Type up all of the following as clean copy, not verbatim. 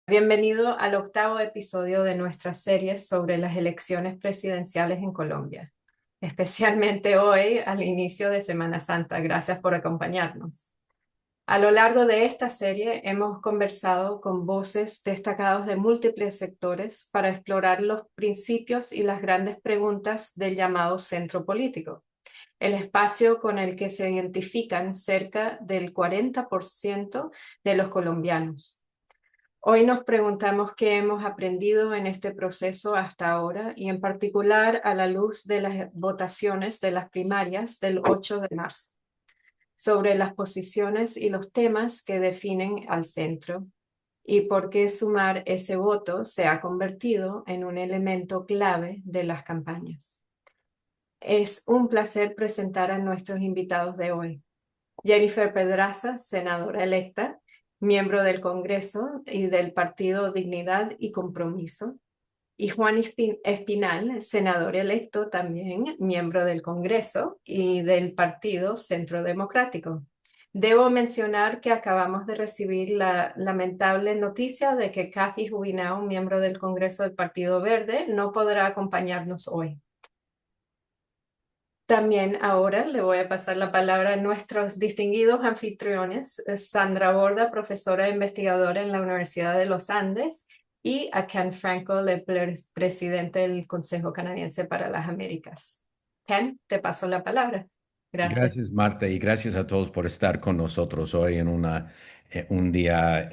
Bienvenido al octavo episodio de nuestra serie sobre las elecciones presidenciales en Colombia, especialmente hoy al inicio de Semana Santa. Gracias por acompañarnos. A lo largo de esta serie hemos conversado con voces destacadas de múltiples sectores para explorar los principios y las grandes preguntas del llamado centro político, el espacio con el que se identifican cerca del 40% de los colombianos. Hoy nos preguntamos qué hemos aprendido en este proceso hasta ahora y en particular a la luz de las votaciones de las primarias del 8 de marzo, sobre las posiciones y los temas que definen al centro y por qué sumar ese voto se ha convertido en un elemento clave de las campañas. Es un placer presentar a nuestros invitados de hoy. Jennifer Pedraza, senadora electa, miembro del Congreso y del Partido Dignidad y Compromiso, y Juan Espinal, senador electo también, miembro del Congreso y del Partido Centro Democrático. Debo mencionar que acabamos de recibir la lamentable noticia de que Kathy Jubinao, miembro del Congreso del Partido Verde, no podrá acompañarnos hoy. También ahora le voy a pasar la palabra a nuestros distinguidos anfitriones, Sandra Borda, profesora e investigadora en la Universidad de los Andes, y a Ken Frankel, el presidente del Consejo Canadiense para las Américas. Ken, te paso la palabra. Gracias. Gracias, Marta, y gracias a todos por estar con nosotros hoy en un día,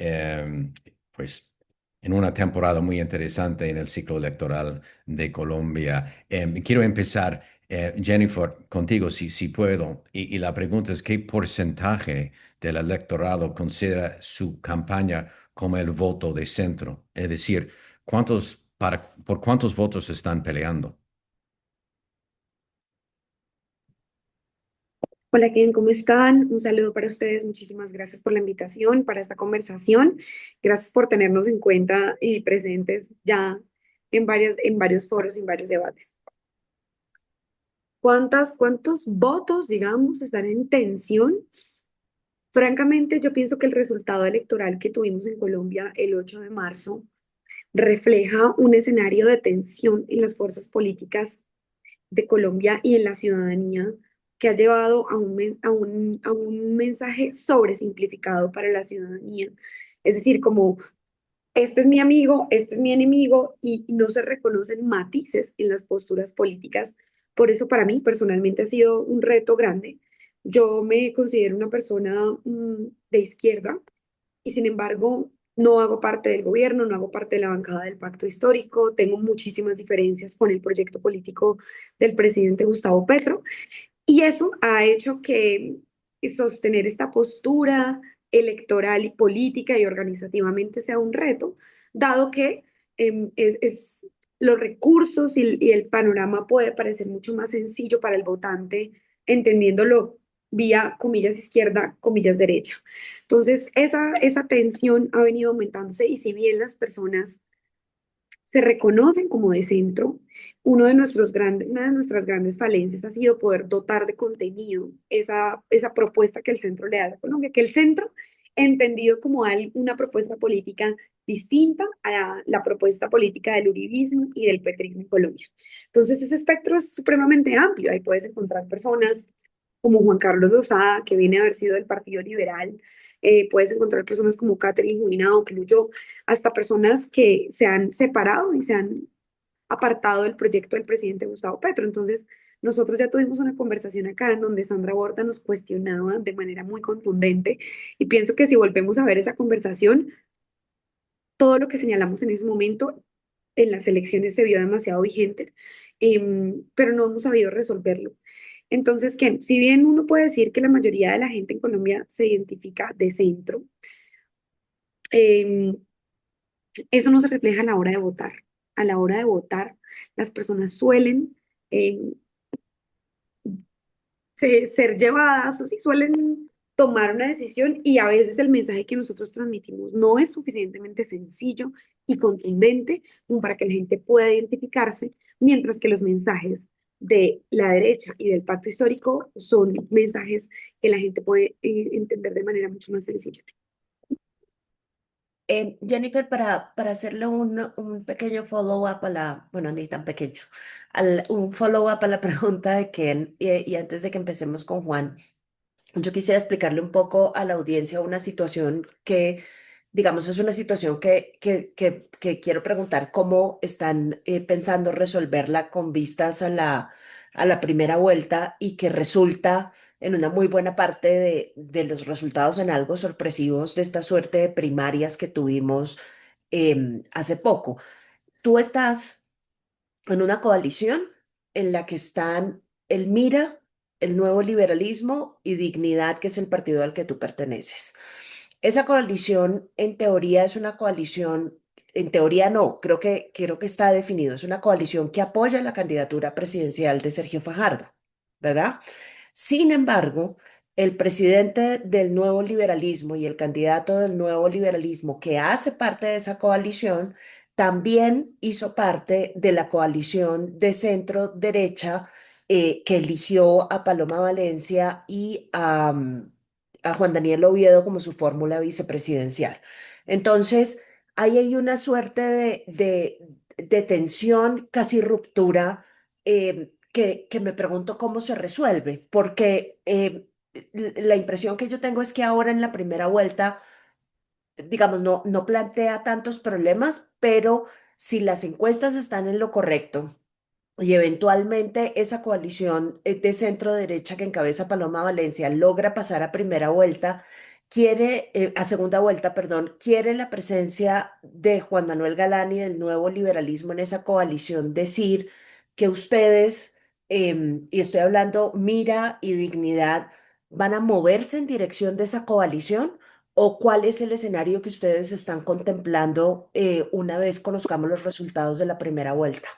pues, en una temporada muy interesante en el ciclo electoral de Colombia. Quiero empezar, Jennifer, contigo, si puedo, y la pregunta es, ¿qué porcentaje del electorado considera su campaña como el voto de centro? Es decir, ¿por cuántos votos están peleando? Hola, Ken, ¿cómo están? Un saludo para ustedes. Muchísimas gracias por la invitación para esta conversación. Gracias por tenernos en cuenta y presentes ya en varios foros y en varios debates. ¿Cuántos votos, digamos, están en tensión? Francamente, yo pienso que el resultado electoral que tuvimos en Colombia el 8 de marzo refleja un escenario de tensión en las fuerzas políticas de Colombia y en la ciudadanía que ha llevado a un mensaje sobresimplificado para la ciudadanía. Es decir, como este es mi amigo, este es mi enemigo y no se reconocen matices en las posturas políticas. Por eso para mí personalmente ha sido un reto grande. Yo me considero una persona de izquierda y sin embargo no hago parte del gobierno, no hago parte de la bancada del pacto histórico, tengo muchísimas diferencias con el proyecto político del presidente Gustavo Petro y eso ha hecho que sostener esta postura electoral y política y organizativamente sea un reto, dado que los recursos y el panorama puede parecer mucho más sencillo para el votante, entendiéndolo vía comillas izquierda, comillas derecha. Entonces, esa tensión ha venido aumentándose y si bien las personas se reconocen como de centro, una de nuestras grandes falencias ha sido poder dotar de contenido esa propuesta que el centro le hace a Colombia, que el centro, entendido como una propuesta política distinta a la propuesta política del uribismo y del petrismo en Colombia. Entonces, ese espectro es supremamente amplio. Ahí puedes encontrar personas como Juan Carlos Lozada, que viene a haber sido del Partido Liberal. Puedes encontrar personas como Catherine Jubinado, que luchó, hasta personas que se han separado y se han apartado del proyecto del presidente Gustavo Petro. Entonces, nosotros ya tuvimos una conversación acá en donde Sandra Borda nos cuestionaba de manera muy contundente y pienso que si volvemos a ver esa conversación, todo lo que señalamos en ese momento en las elecciones se vio demasiado vigente, pero no hemos sabido resolverlo. Entonces, que si bien uno puede decir que la mayoría de la gente en Colombia se identifica de centro, eh, eso no se refleja a la hora de votar. A la hora de votar, las personas suelen eh, ser llevadas o sí, suelen tomar una decisión y a veces el mensaje que nosotros transmitimos no es suficientemente sencillo y contundente como para que la gente pueda identificarse, mientras que los mensajes de la derecha y del pacto histórico son mensajes que la gente puede entender de manera mucho más sencilla. Jennifer, para hacerle un pequeño follow-up bueno, ni tan pequeño, un follow-up a la pregunta de Ken, y antes de que empecemos con Juan, yo quisiera explicarle un poco a la audiencia una situación que, digamos, es una situación que quiero preguntar cómo están pensando resolverla con vistas a la primera vuelta y que resulta en una muy buena parte de los resultados en algo sorpresivos de esta suerte de primarias que tuvimos hace poco. Tú estás en una coalición en la que están el MIRA, el Nuevo Liberalismo y Dignidad, que es el partido al que tú perteneces. Esa coalición, en teoría, es una coalición, en teoría no, creo que está definido, es una coalición que apoya la candidatura presidencial de Sergio Fajardo, ¿verdad? Sin embargo, el presidente del Nuevo Liberalismo y el candidato del Nuevo Liberalismo que hace parte de esa coalición también hizo parte de la coalición de centro derecha que eligió a Paloma Valencia y a Juan Daniel Oviedo como su fórmula vicepresidencial. Entonces, ahí hay una suerte de tensión, casi ruptura, que me pregunto cómo se resuelve, porque la impresión que yo tengo es que ahora en la primera vuelta, digamos, no plantea tantos problemas, pero si las encuestas están en lo correcto y eventualmente esa coalición de centro derecha que encabeza Paloma Valencia logra pasar a primera vuelta, a segunda vuelta, perdón, quiere la presencia de Juan Manuel Galán y del nuevo liberalismo en esa coalición decir que ustedes, y estoy hablando Mira y Dignidad, van a moverse en dirección de esa coalición. ¿O cuál es el escenario que ustedes están contemplando una vez conozcamos los resultados de la primera vuelta?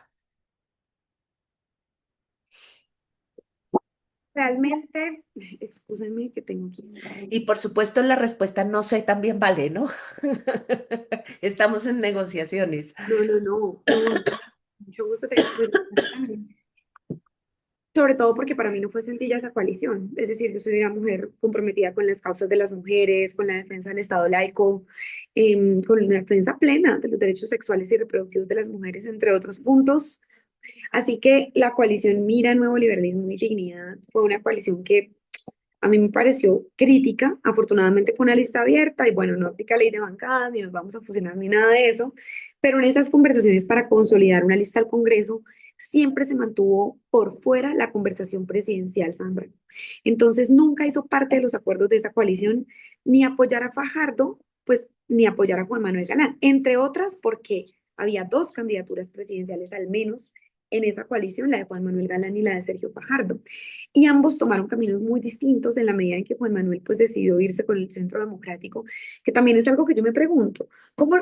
Realmente, excúsenme que tengo aquí. Y por supuesto la respuesta no sé también vale, ¿no? Estamos en negociaciones. No, mucho gusto te pues, sobre todo porque para mí no fue sencilla esa coalición. Es decir, yo soy una mujer comprometida con las causas de las mujeres, con la defensa del Estado laico, con la defensa plena de los derechos sexuales y reproductivos de las mujeres, entre otros puntos. Así que la coalición Mira, Nuevo Liberalismo y Dignidad fue una coalición que a mí me pareció crítica. Afortunadamente fue una lista abierta y bueno, no aplica ley de bancadas ni nos vamos a fusionar ni nada de eso, pero en esas conversaciones para consolidar una lista al Congreso siempre se mantuvo por fuera la conversación presidencial, Sandra. Entonces nunca hizo parte de los acuerdos de esa coalición ni apoyar a Fajardo, pues ni apoyar a Juan Manuel Galán, entre otras porque había dos candidaturas presidenciales al menos en esa coalición, la de Juan Manuel Galán y la de Sergio Fajardo. Y ambos tomaron caminos muy distintos en la medida en que Juan Manuel pues decidió irse con el Centro Democrático, que también es algo que yo me pregunto, ¿cómo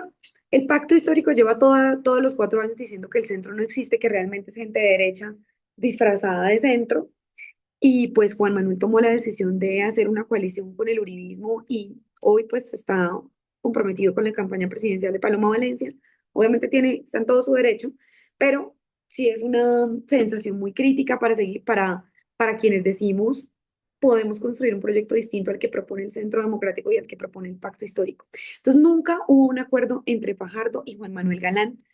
el pacto histórico lleva todos los 4 años diciendo que el centro no existe, que realmente es gente de derecha disfrazada de centro? Y pues Juan Manuel tomó la decisión de hacer una coalición con el uribismo y hoy pues está comprometido con la campaña presidencial de Paloma Valencia. Obviamente está en todo su derecho, pero sí es una sensación muy crítica para seguir, para quienes decimos podemos construir un proyecto distinto al que propone el Centro Democrático y al que propone el Pacto Histórico. Entonces nunca hubo un acuerdo entre Fajardo y Juan Manuel Galán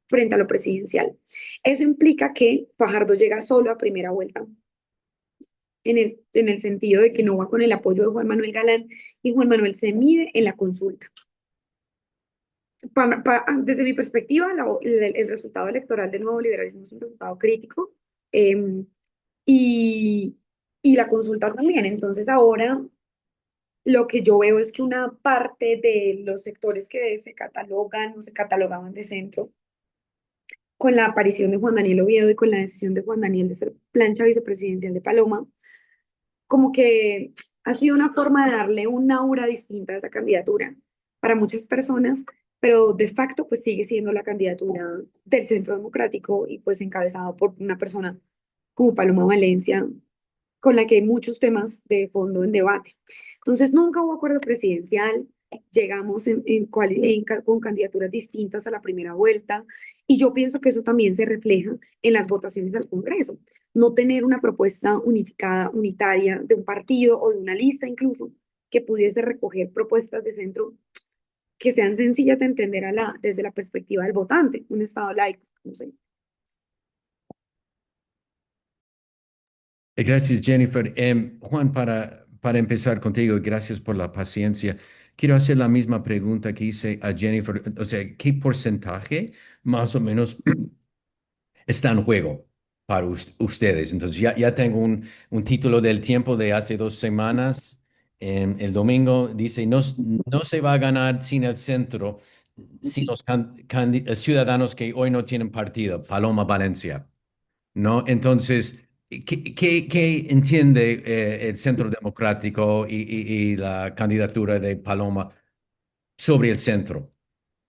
frente a lo presidencial. Eso implica que Fajardo llega solo a primera vuelta en el sentido de que no va con el apoyo de Juan Manuel Galán y Juan Manuel se mide en la consulta. Desde mi perspectiva, el resultado electoral del nuevo liberalismo es un resultado crítico eh, y, y la consulta también. Entonces ahora lo que yo veo es que una parte de los sectores que se catalogan o se catalogaban de centro, con la aparición de Juan Daniel Oviedo y con la decisión de Juan Daniel de ser plancha vicepresidencial de Paloma, como que ha sido una forma de darle un aura distinta a esa candidatura para muchas personas, pero de facto pues sigue siendo la candidatura del Centro Democrático y pues encabezado por una persona como Paloma Valencia, con la que hay muchos temas de fondo en debate. Entonces nunca hubo acuerdo presidencial, llegamos con candidaturas distintas a la primera vuelta y yo pienso que eso también se refleja en las votaciones al Congreso. No tener una propuesta unificada, unitaria de un partido o de una lista incluso que pudiese recoger propuestas de centro que sean sencillas de entender desde la perspectiva del votante, un Estado laico, no sé. Gracias, Jennifer. Juan, para empezar contigo, gracias por la paciencia. Quiero hacer la misma pregunta que hice a Jennifer. O sea, ¿qué porcentaje más o menos está en juego para ustedes? Entonces, ya tengo un título del Tiempo de hace 2 semanas. El domingo dice, no, no se va a ganar sin el centro, sin los ciudadanos que hoy no tienen partido. Paloma Valencia. ¿No? Entonces, ¿qué entiende el Centro Democrático y la candidatura de Paloma sobre el centro?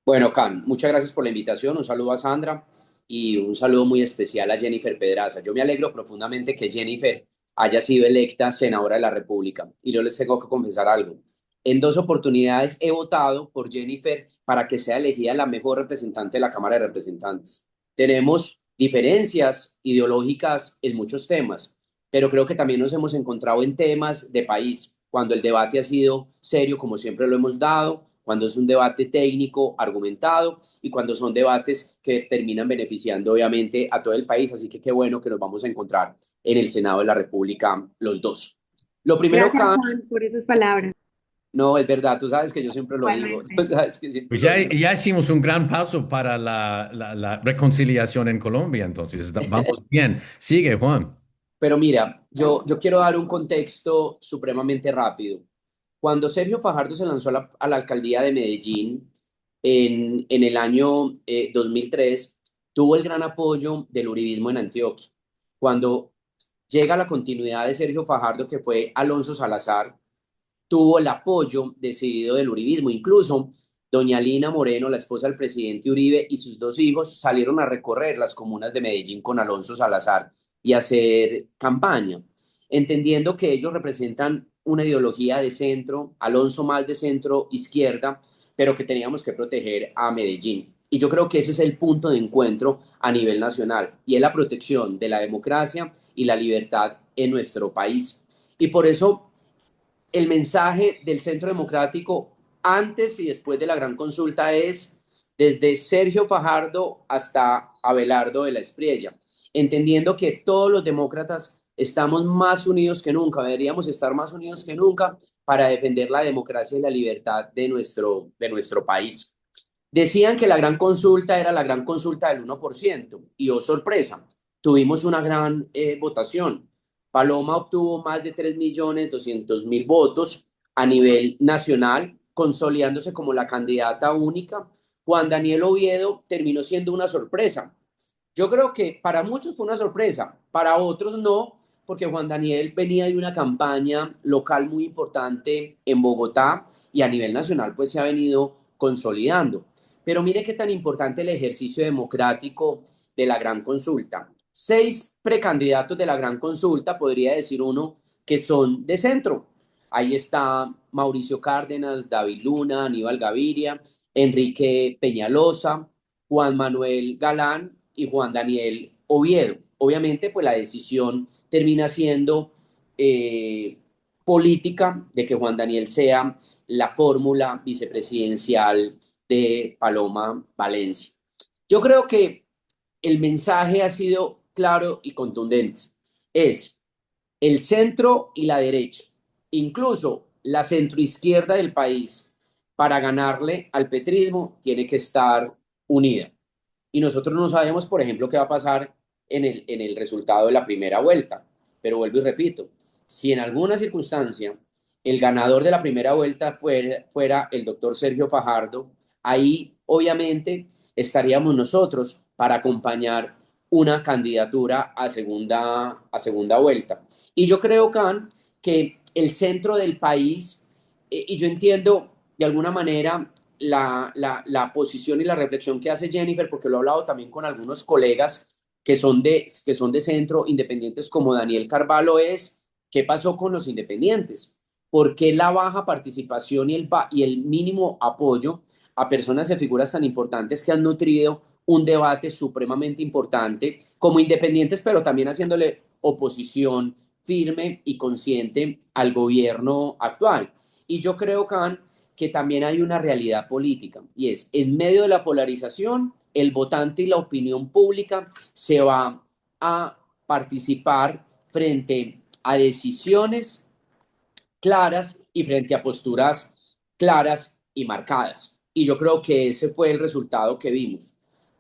Bueno, Can, muchas gracias por la invitación. Un saludo a Sandra y un saludo muy especial a Jennifer Pedraza. Yo me alegro profundamente que Jennifer haya sido electa senadora de la República. Y yo les tengo que confesar algo. En 2 oportunidades he votado por Jennifer para que sea elegida la mejor representante de la Cámara de Representantes. Tenemos diferencias ideológicas en muchos temas, pero creo que también nos hemos encontrado en temas de país, cuando el debate ha sido serio, como siempre lo hemos dado, cuando es un debate técnico, argumentado, y cuando son debates que terminan beneficiando obviamente a todo el país. Así que qué bueno que nos vamos a encontrar en el Senado de la República los dos. Lo primero, Gracias, Can, Juan, por esas palabras. no, es verdad, tú sabes que yo siempre lo digo, tú Igualmente. sabes que siempre Pues lo ya, digo. ya hicimos un gran paso para la reconciliación en Colombia, entonces vamos bien. Sigue, Juan. Pero mira, yo quiero dar un contexto supremamente rápido. Cuando Sergio Fajardo se lanzó a la alcaldía de Medellín en el año 2003, tuvo el gran apoyo del uribismo en Antioquia. Cuando llega la continuidad de Sergio Fajardo, que fue Alonso Salazar, tuvo el apoyo decidido del uribismo. Incluso doña Lina Moreno, la esposa del presidente Uribe, y sus 2 hijos salieron a recorrer las comunas de Medellín con Alonso Salazar y hacer campaña, entendiendo que ellos representan una ideología de centro, Alonso más de centro izquierda, pero que teníamos que proteger a Medellín. Y yo creo que ese es el punto de encuentro a nivel nacional, y es la protección de la democracia y la libertad en nuestro país. Y por eso el mensaje del Centro Democrático antes y después de la gran consulta es desde Sergio Fajardo hasta Abelardo de la Espriella, entendiendo que todos los demócratas estamos más unidos que nunca, deberíamos estar más unidos que nunca para defender la democracia y la libertad de nuestro país. Decían que la gran consulta era la gran consulta del 1%, y oh sorpresa, tuvimos una gran votación. Paloma obtuvo más de 3.200.000 votos a nivel nacional, consolidándose como la candidata única. Juan Daniel Oviedo terminó siendo una sorpresa. Yo creo que para muchos fue una sorpresa, para otros no, porque Juan Daniel venía de una campaña local muy importante en Bogotá y a nivel nacional pues se ha venido consolidando. Pero mire qué tan importante el ejercicio democrático de la gran consulta. 6 precandidatos de la gran consulta, podría decir uno, que son de centro. Ahí está Mauricio Cárdenas, David Luna, Aníbal Gaviria, Enrique Peñalosa, Juan Manuel Galán y Juan Daniel Oviedo. Obviamente, pues la decisión termina siendo política de que Juan Daniel sea la fórmula vicepresidencial de Paloma Valencia. Yo creo que el mensaje ha sido claro y contundente. Es el centro y la derecha, incluso la centroizquierda del país, para ganarle al petrismo, tiene que estar unida. Y nosotros no sabemos, por ejemplo, qué va a pasar en el resultado de la primera vuelta. Pero vuelvo y repito, si en alguna circunstancia el ganador de la primera vuelta fuera el doctor Sergio Fajardo, ahí obviamente estaríamos nosotros para acompañar una candidatura a segunda vuelta. Y yo creo, Can, que el centro del país, y yo entiendo de alguna manera la posición y la reflexión que hace Jennifer, porque lo he hablado también con algunos colegas que son de centro, independientes como Daniel Carvalho, es qué pasó con los independientes, por qué la baja participación y el mínimo apoyo a personas y figuras tan importantes que han nutrido un debate supremamente importante como independientes, pero también haciéndole oposición firme y consciente al gobierno actual. Y yo creo, Can, que también hay una realidad política y es, en medio de la polarización, el votante y la opinión pública se va a participar frente a decisiones claras y frente a posturas claras y marcadas. Y yo creo que ese fue el resultado que vimos,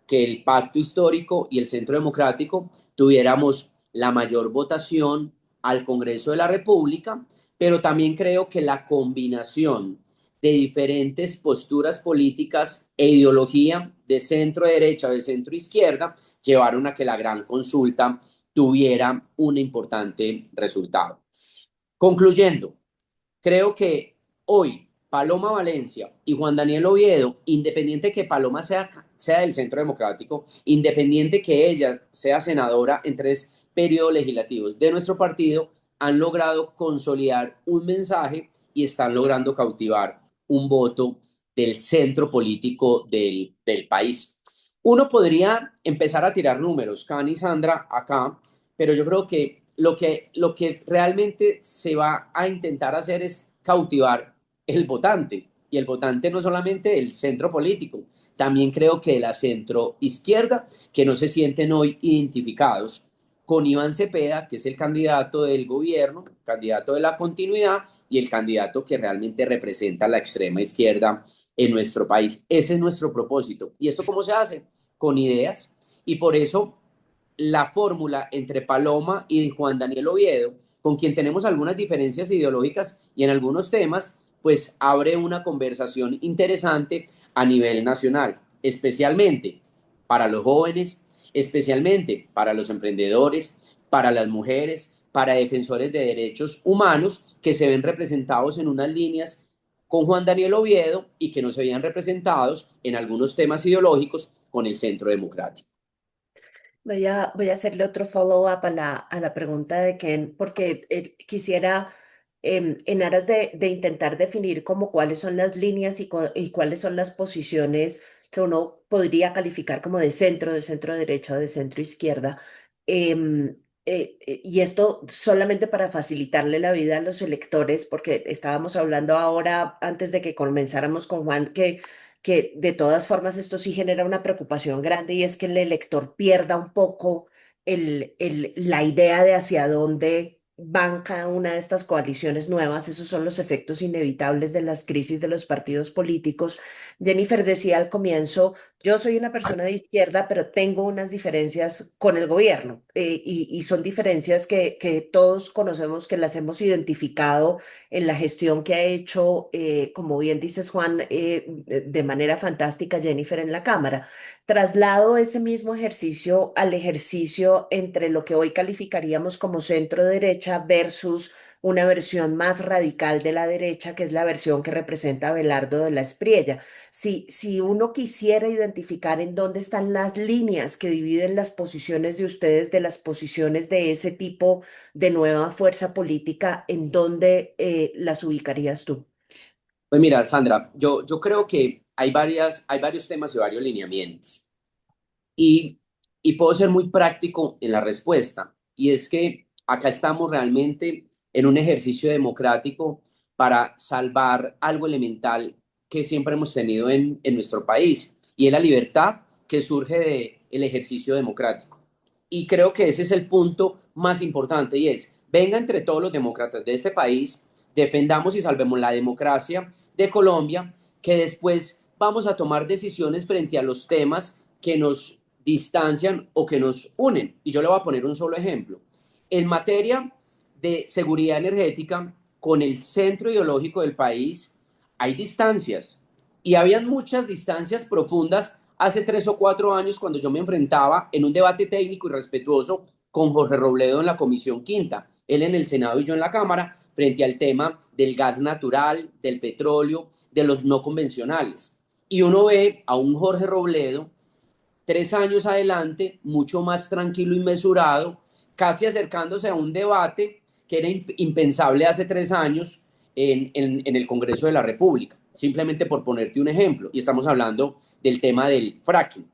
que el pacto histórico y el centro democrático tuviéramos la mayor votación al Congreso de la República, pero también creo que la combinación de diferentes posturas políticas e ideología de centro derecha o de centro izquierda llevaron a que la gran consulta tuviera un importante resultado. Concluyendo, creo que hoy Paloma Valencia y Juan Daniel Oviedo, independiente que Paloma sea del Centro Democrático, independiente que ella sea senadora en 3 periodos legislativos de nuestro partido, han logrado consolidar un mensaje y están logrando cautivar un voto del centro político del país. Uno podría empezar a tirar números, Can y Sandra, acá, pero yo creo que lo que realmente se va a intentar hacer es cautivar el votante. Y el votante no solamente del centro político, también creo que de la centro izquierda, que no se sienten hoy identificados con Iván Cepeda, que es el candidato del gobierno, candidato de la continuidad y el candidato que realmente representa la extrema izquierda en nuestro país. Ese es nuestro propósito. ¿Y esto cómo se hace? Con ideas. Y por eso la fórmula entre Paloma y Juan Daniel Oviedo, con quien tenemos algunas diferencias ideológicas y en algunos temas, pues abre una conversación interesante a nivel nacional, especialmente para los jóvenes, especialmente para los emprendedores, para las mujeres, para defensores de derechos humanos que se ven representados en unas líneas con Juan Daniel Oviedo y que no se veían representados en algunos temas ideológicos con el Centro Democrático. Voy a hacerle otro follow-up a la pregunta de Ken, porque quisiera, en aras de intentar definir como cuáles son las líneas y cuáles son las posiciones que uno podría calificar como de centro derecha o de centro izquierda. Y esto solamente para facilitarle la vida a los electores, porque estábamos hablando ahora, antes de que comenzáramos con Juan, que de todas formas esto sí genera una preocupación grande y es que el elector pierda un poco la idea de hacia dónde van cada una de estas coaliciones nuevas. Esos son los efectos inevitables de las crisis de los partidos políticos. Jennifer decía al comienzo, yo soy una persona de izquierda, pero tengo unas diferencias con el gobierno y son diferencias que todos conocemos, que las hemos identificado en la gestión que ha hecho, como bien dices Juan, de manera fantástica Jennifer en la Cámara. Traslado ese mismo ejercicio al ejercicio entre lo que hoy calificaríamos como centro derecha versus una versión más radical de la derecha, que es la versión que representa a Abelardo de la Espriella. Si uno quisiera identificar en dónde están las líneas que dividen las posiciones de ustedes de las posiciones de ese tipo de nueva fuerza política, ¿en dónde las ubicarías tú? Pues mira, Sandra, yo creo que hay varios temas y varios lineamientos. Y, y puedo ser muy práctico en la respuesta. Y es que acá estamos realmente en un ejercicio democrático para salvar algo elemental que siempre hemos tenido en nuestro país, y es la libertad que surge del ejercicio democrático. Y creo que ese es el punto más importante, y es, venga entre todos los demócratas de este país, defendamos y salvemos la democracia de Colombia, que después vamos a tomar decisiones frente a los temas que nos distancian o que nos unen. Y yo le voy a poner un solo ejemplo. En materia de seguridad energética, con el centro ideológico del país, hay distancias. Y habían muchas distancias profundas hace 3 o 4 años cuando yo me enfrentaba en un debate técnico y respetuoso con Jorge Robledo en la Comisión Quinta, él en el Senado y yo en la Cámara, frente al tema del gas natural, del petróleo, de los no convencionales. Y uno ve a un Jorge Robledo 3 años adelante, mucho más tranquilo y mesurado, casi acercándose a un debate que era impensable hace 3 años en el Congreso de la República, simplemente por ponerte un ejemplo, y estamos hablando del tema del fracking.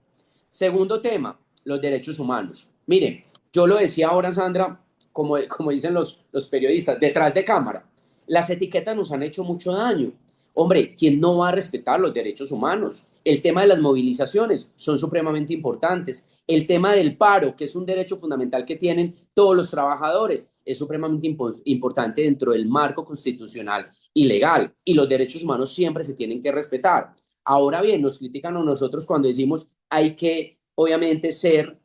Segundo tema, los derechos humanos. Mire, yo lo decía ahora, Sandra, como dicen los periodistas, detrás de cámara, las etiquetas nos han hecho mucho daño, Hombre, ¿quién no va a respetar los derechos humanos? El tema de las movilizaciones son supremamente importantes. El tema del paro, que es un derecho fundamental que tienen todos los trabajadores, es supremamente importante dentro del marco constitucional y legal. Y los derechos humanos siempre se tienen que respetar. Ahora bien, nos critican a nosotros cuando decimos hay que, obviamente, ser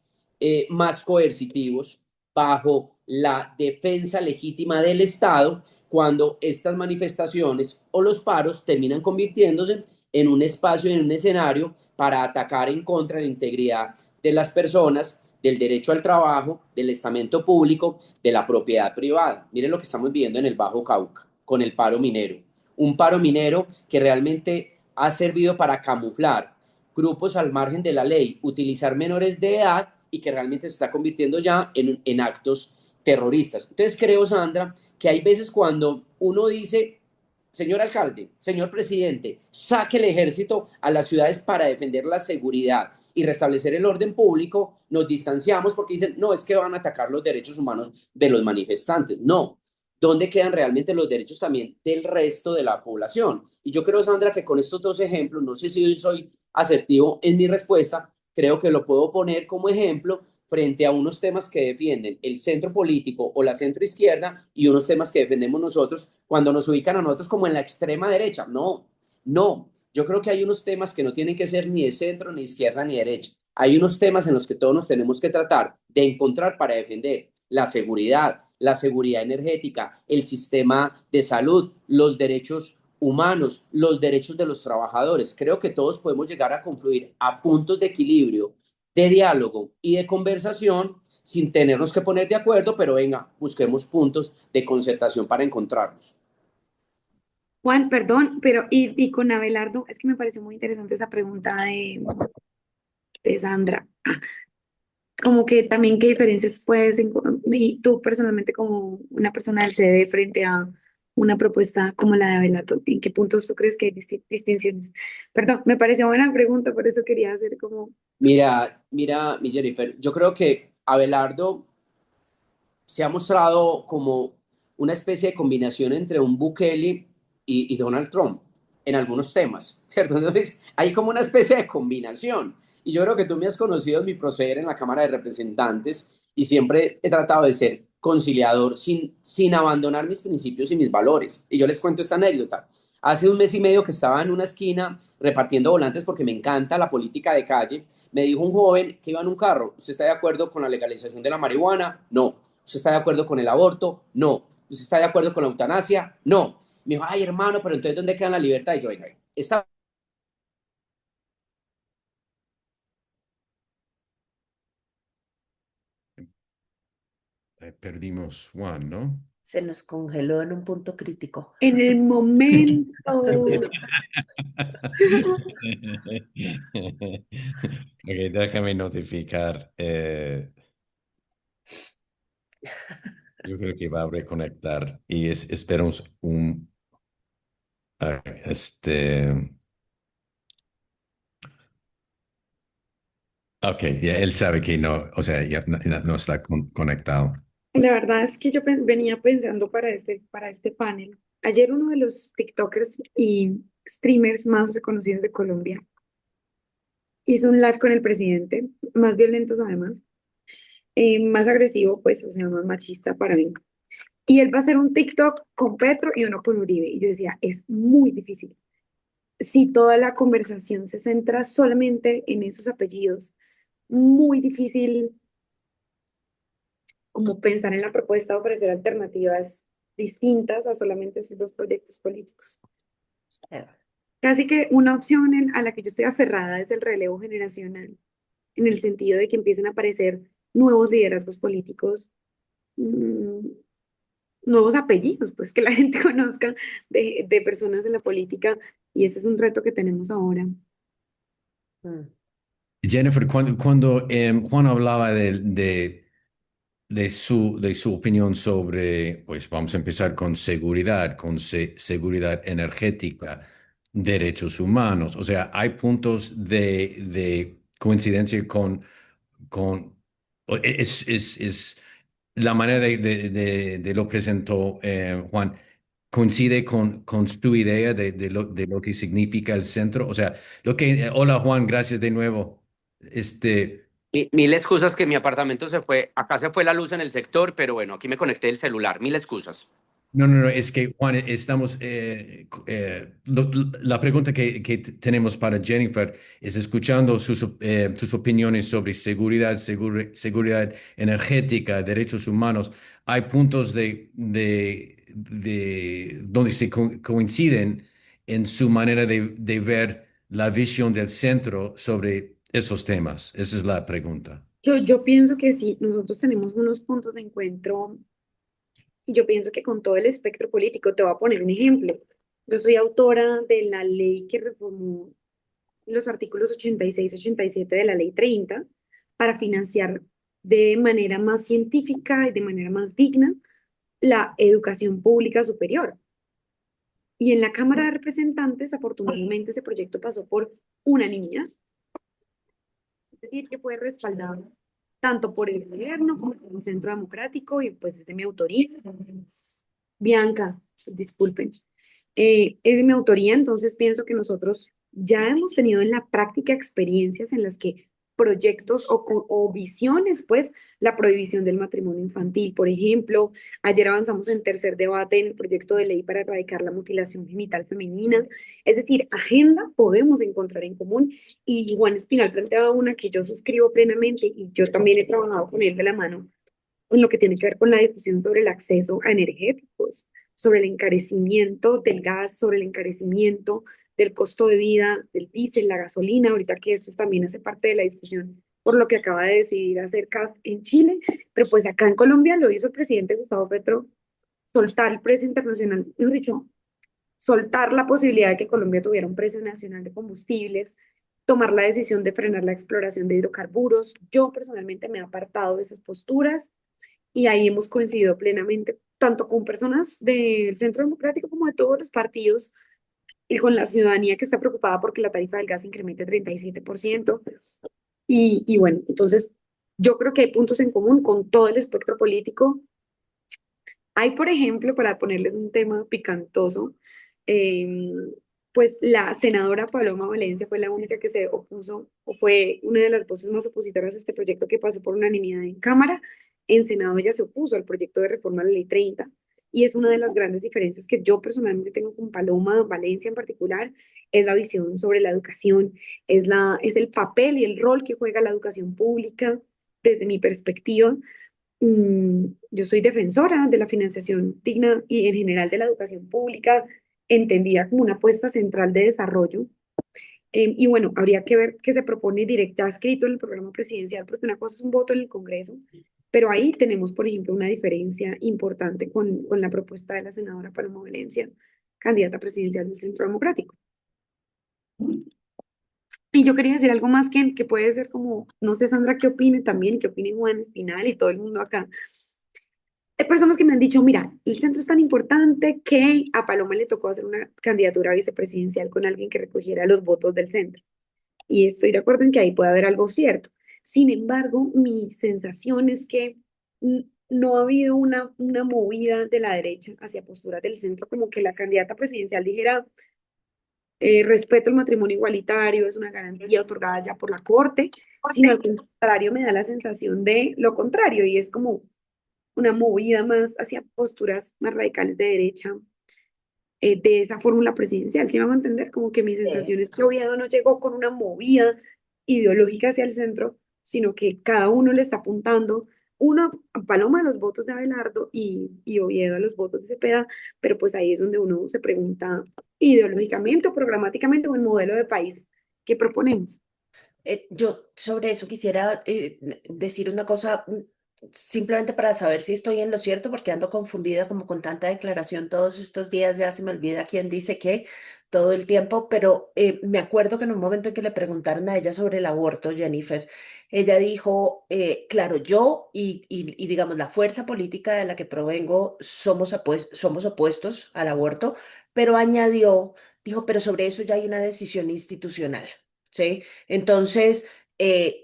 más coercitivos bajo la defensa legítima del Estado cuando estas manifestaciones o los paros terminan convirtiéndose en un espacio, en un escenario para atacar en contra de la integridad de las personas, del derecho al trabajo, del estamento público, de la propiedad privada. Miren lo que estamos viviendo en el Bajo Cauca con el paro minero. Un paro minero que realmente ha servido para camuflar grupos al margen de la ley, utilizar menores de edad y que realmente se está convirtiendo ya en actos terroristas. Entonces creo, Sandra, que hay veces cuando uno dice, señor alcalde, señor presidente, saque el ejército a las ciudades para defender la seguridad y restablecer el orden público, nos distanciamos porque dicen, no, es que van a atacar los derechos humanos de los manifestantes. No, ¿dónde quedan realmente los derechos también del resto de la población? Y yo creo, Sandra, que con estos dos ejemplos, no sé si soy asertivo en mi respuesta, creo que lo puedo poner como ejemplo frente a unos temas que defienden el centro político o la centro izquierda y unos temas que defendemos nosotros cuando nos ubican a nosotros como en la extrema derecha. No, no. Yo creo que hay unos temas que no tienen que ser ni de centro, ni izquierda, ni derecha. Hay unos temas en los que todos nos tenemos que tratar de encontrar para defender la seguridad energética, el sistema de salud, los derechos humanos, los derechos de los trabajadores. Creo que todos podemos llegar a confluir a puntos de equilibrio, de diálogo y de conversación sin tenernos que poner de acuerdo, pero venga, busquemos puntos de concertación para encontrarnos. Juan, perdón, pero y con Abelardo, es que me pareció muy interesante esa pregunta de Sandra. Como que también qué diferencias puedes, y tú personalmente como una persona del CD frente a una propuesta como la de Abelardo, ¿en qué puntos tú crees que hay distinciones? Perdón, me pareció buena pregunta, por eso quería hacer como... Mira, mi Jennifer, yo creo que Abelardo se ha mostrado como una especie de combinación entre un Bukele y Donald Trump en algunos temas, ¿cierto? Entonces, hay como una especie de combinación. Y yo creo que tú me has conocido en mi proceder en la Cámara de Representantes y siempre he tratado de ser conciliador sin abandonar mis principios y mis valores. Y yo les cuento esta anécdota. Hace un mes y medio que estaba en una esquina repartiendo volantes porque me encanta la política de calle, me dijo un joven que iba en un carro, ¿usted está de acuerdo con la legalización de la marihuana? No. ¿Usted está de acuerdo con el aborto? No. ¿Usted está de acuerdo con la eutanasia? No. Me dijo, ay, hermano, pero entonces, ¿dónde queda la libertad? Y yo, venga, esta... Perdimos Juan, ¿no? Se nos congeló en un punto crítico. En el momento. Ok, déjame notificar. Yo creo que va a reconectar y esperamos este. Ok, ya él sabe que no, o sea, ya no está conectado. La verdad es que yo venía pensando para este panel. Ayer uno de los TikTokers y streamers más reconocidos de Colombia hizo un live con el presidente, más violentos además, más agresivo, pues, o sea, más machista para mí. Y él va a hacer un TikTok con Petro y uno con Uribe. Y yo decía, es muy difícil. Si toda la conversación se centra solamente en esos apellidos, muy difícil como pensar en la propuesta de ofrecer alternativas distintas a solamente esos dos proyectos políticos. Casi que una opción a la que yo estoy aferrada es el relevo generacional, en el sentido de que empiecen a aparecer nuevos liderazgos políticos, mm, nuevos apellidos, pues que la gente conozca de personas en la política, y ese es un reto que tenemos ahora. Mm. Jennifer, cuando Juan hablaba de su opinión sobre, pues vamos a empezar con seguridad, con seguridad energética, derechos humanos, o sea, hay puntos de coincidencia con es la manera de lo presentó Juan. coincide con tu idea de lo que significa el centro. O sea, hola Juan, gracias de nuevo. Mil excusas que mi apartamento se fue, acá se fue la luz en el sector, pero bueno, aquí me conecté el celular, mil excusas. No, es que Juan, la pregunta que tenemos para Jennifer es escuchando sus opiniones sobre seguridad energética, derechos humanos. Hay puntos donde se coinciden en su manera de ver la visión del centro sobre esos temas. Esa es la pregunta. Yo pienso que sí, nosotros tenemos unos puntos de encuentro y yo pienso que con todo el espectro político, te voy a poner un ejemplo. Yo soy autora de la ley que reformó los artículos 86 y 87 de la ley 30 para financiar de manera más científica y de manera más digna la educación pública superior. Y en la Cámara de Representantes, afortunadamente, ese proyecto pasó por unanimidad, es decir, que fue respaldado tanto por el gobierno como por el Centro Democrático y pues es de mi autoría. Bianca, disculpen. Es de mi autoría, entonces pienso que nosotros ya hemos tenido en la práctica experiencias en las que proyectos o visiones, pues la prohibición del matrimonio infantil, por ejemplo, ayer avanzamos en tercer debate en el proyecto de ley para erradicar la mutilación genital femenina, es decir, agenda podemos encontrar en común y Juan Espinal planteaba una que yo suscribo plenamente y yo también he trabajado con él de la mano en lo que tiene que ver con la discusión sobre el acceso a energéticos, sobre el encarecimiento del gas, sobre el encarecimiento del costo de vida del diésel, la gasolina, ahorita que esto también hace parte de la discusión por lo que acaba de decidir hacer CAS en Chile, pero pues acá en Colombia lo hizo el presidente Gustavo Petro, soltar el precio internacional, mejor dicho, soltar la posibilidad de que Colombia tuviera un precio nacional de combustibles, tomar la decisión de frenar la exploración de hidrocarburos. Yo personalmente me he apartado de esas posturas y ahí hemos coincidido plenamente, tanto con personas del Centro Democrático como de todos los partidos y con la ciudadanía que está preocupada porque la tarifa del gas incremente 37%. Y bueno, entonces yo creo que hay puntos en común con todo el espectro político. Hay, por ejemplo, para ponerles un tema picantoso, pues la senadora Paloma Valencia fue la única que se opuso o fue una de las voces más opositoras a este proyecto que pasó por unanimidad en Cámara. En Senado ella se opuso al proyecto de reforma a la Ley 30 y es una de las grandes diferencias que yo personalmente tengo con Paloma Valencia en particular, es la visión sobre la educación, es el papel y el rol que juega la educación pública desde mi perspectiva. Yo soy defensora de la financiación digna y en general de la educación pública, entendida como una apuesta central de desarrollo. Y bueno, habría que ver qué se propone directa, escrito en el programa presidencial, porque una cosa es un voto en el Congreso, pero ahí tenemos, por ejemplo, una diferencia importante con la propuesta de la senadora Paloma Valencia, candidata presidencial del Centro Democrático. Y yo quería decir algo más que puede ser como, no sé, Sandra, qué opine también, qué opine Juan Espinal y todo el mundo acá. Hay personas que me han dicho, mira, el centro es tan importante que a Paloma le tocó hacer una candidatura vicepresidencial con alguien que recogiera los votos del centro. Y estoy de acuerdo en que ahí puede haber algo cierto. Sin embargo, mi sensación es que no ha habido una movida de la derecha hacia posturas del centro, como que la candidata presidencial dijera, respeto el matrimonio igualitario, es una garantía otorgada ya por la Corte, sino al contrario me da la sensación de lo contrario y es como una movida más hacia posturas más radicales de derecha de esa fórmula presidencial. ¿Sí me hago entender? Como que mi sensación es que Oviedo no llegó con una movida ideológica hacia el centro, sino que cada uno le está apuntando, uno a Paloma a los votos de Abelardo y Oviedo a los votos de Cepeda, pero pues ahí es donde uno se pregunta ideológicamente o programáticamente o el modelo de país que proponemos. Yo sobre eso quisiera decir una cosa, simplemente para saber si estoy en lo cierto, porque ando confundida como con tanta declaración todos estos días, ya se me olvida quién dice qué todo el tiempo, pero me acuerdo que en un momento en que le preguntaron a ella sobre el aborto, Jennifer, ella dijo, claro, yo y digamos la fuerza política de la que provengo somos opuestos al aborto, pero añadió, dijo, pero sobre eso ya hay una decisión institucional. ¿Sí? Entonces,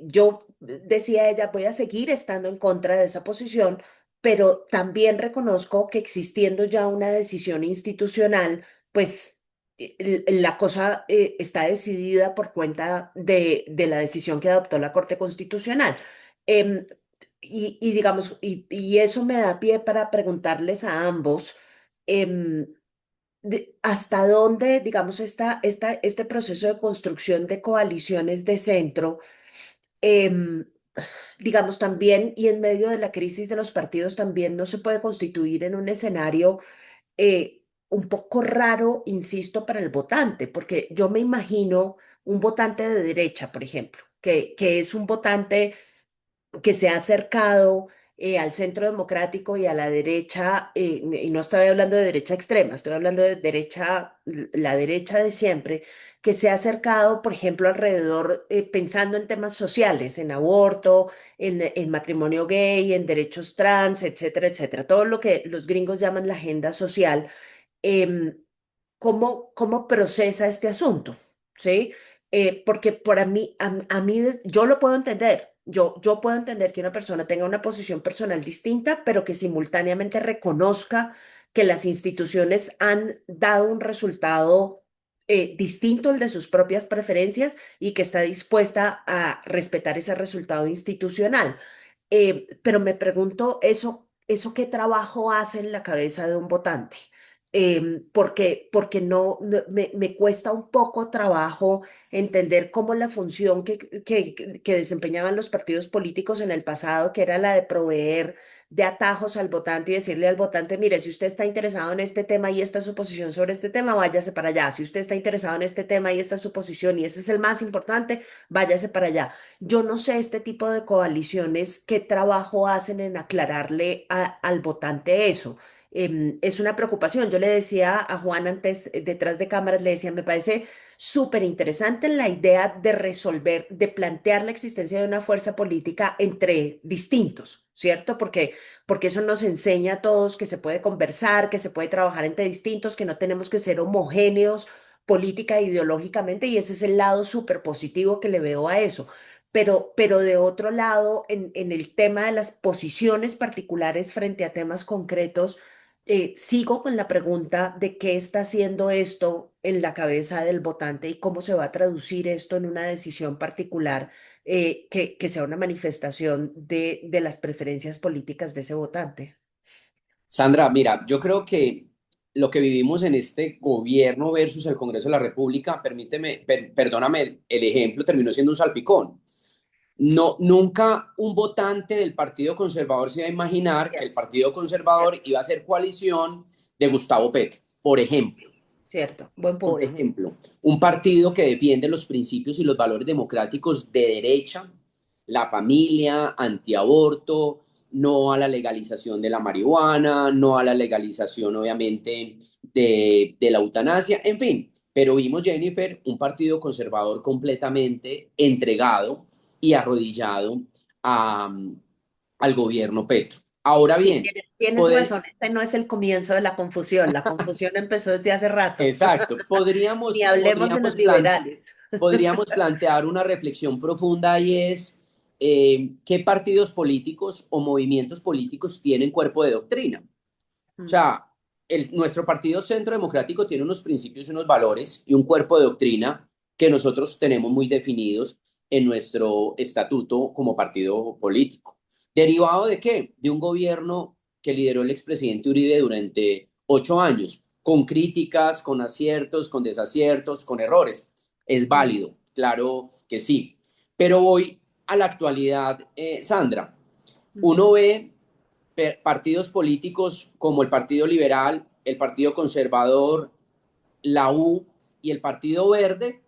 yo decía ella, voy a seguir estando en contra de esa posición pero también reconozco que existiendo ya una decisión institucional, pues la cosa está decidida por cuenta de la decisión que adoptó la Corte Constitucional. Em, y digamos, y eso me da pie para preguntarles a ambos, em, hasta dónde, digamos, este proceso de construcción de coaliciones de centro, em, digamos, también, y en medio de la crisis de los partidos, también no se puede constituir en un escenario un poco raro, insisto, para el votante, porque yo me imagino un votante de derecha, por ejemplo, que es un votante que se ha acercado al centro democrático y a la derecha, y no estoy hablando de derecha extrema, estoy hablando de derecha, la derecha de siempre, que se ha acercado, por ejemplo, alrededor, pensando en temas sociales, en aborto, en matrimonio gay, en derechos trans, etcétera, etcétera, todo lo que los gringos llaman la agenda social. em, ¿Cómo procesa este asunto? ¿Sí? Porque para mí, a mí, yo lo puedo entender. Yo puedo entender que una persona tenga una posición personal distinta, pero que simultáneamente reconozca que las instituciones han dado un resultado distinto al de sus propias preferencias y que está dispuesta a respetar ese resultado institucional. Pero me pregunto eso qué trabajo hace en la cabeza de un votante. Porque me cuesta un poco trabajo entender cómo la función que desempeñaban los partidos políticos en el pasado, que era la de proveer de atajos al votante y decirle al votante, mire, si usted está interesado en este tema y esta es su posición sobre este tema, váyase para allá. Si usted está interesado en este tema y esta es su posición y ese es el más importante, váyase para allá. Yo no sé este tipo de coaliciones qué trabajo hacen en aclararle al votante eso. Es una preocupación. Yo le decía a Juan antes, detrás de cámaras, le decía, me parece súper interesante la idea de resolver, de plantear la existencia de una fuerza política entre distintos, ¿cierto? Porque eso nos enseña a todos que se puede conversar, que se puede trabajar entre distintos, que no tenemos que ser homogéneos política e ideológicamente, y ese es el lado súper positivo que le veo a eso. Pero de otro lado, en el tema de las posiciones particulares frente a temas concretos, sigo con la pregunta de qué está haciendo esto en la cabeza del votante y cómo se va a traducir esto en una decisión particular que sea una manifestación de las preferencias políticas de ese votante. Sandra, mira, yo creo que lo que vivimos en este gobierno versus el Congreso de la República, permíteme, perdóname, el ejemplo terminó siendo un salpicón. No, nunca un votante del Partido Conservador se iba a imaginar que el Cierto, Partido Conservador cierto, iba a ser coalición de Gustavo Petro, por ejemplo. cierto. Buen Por punto. ejemplo, un partido que defiende los principios y los valores democráticos de derecha, la familia, antiaborto, no a la legalización de la marihuana, no a la legalización, obviamente, de la eutanasia, en fin. Pero vimos, Jennifer, un partido conservador completamente entregado y arrodillado a, al gobierno Petro. Ahora Sí, bien, tienes poder, razón, este no es el comienzo de la confusión empezó desde hace rato. exacto, Ni hablemos de los liberales. podríamos plantear una reflexión profunda y es qué partidos políticos o movimientos políticos tienen cuerpo de doctrina. O Mm, sea, nuestro Partido Centro Democrático tiene unos principios y unos valores y un cuerpo de doctrina que nosotros tenemos muy definidos en nuestro estatuto como partido político. ¿Derivado de qué? De un gobierno que lideró el expresidente Uribe durante 8 años, con críticas, con aciertos, con desaciertos, con errores. Es mm, válido, claro que sí. Pero voy a la actualidad, Sandra. mm, Uno ve partidos políticos como el Partido Liberal, el Partido Conservador, la U y el Partido Verde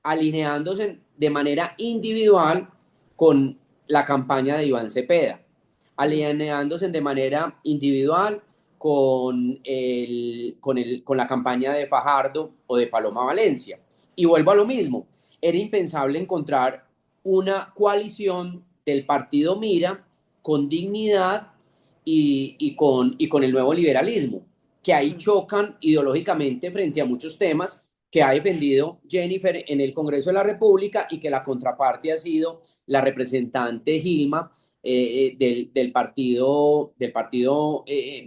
alineándose de manera individual con la campaña de Iván Cepeda, mm, alineándose de manera individual con la campaña de Fajardo o de Paloma Valencia. Y vuelvo a lo mismo, era impensable encontrar una coalición del partido Mira con dignidad y con el nuevo liberalismo, que ahí mm. chocan ideológicamente frente a muchos temas que ha defendido Jennifer en el Congreso de la República y que la contraparte ha sido la representante Gilma del partido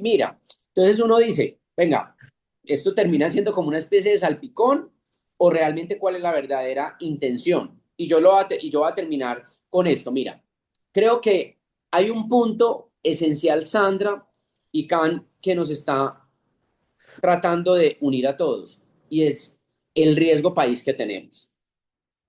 Mira. Entonces uno dice, venga, esto termina siendo como una especie de salpicón o realmente cuál es la verdadera intención. Y yo voy a terminar con esto. Mira, creo que hay un punto esencial, Sandra y Can, que nos está tratando de unir a todos y es el riesgo país que tenemos.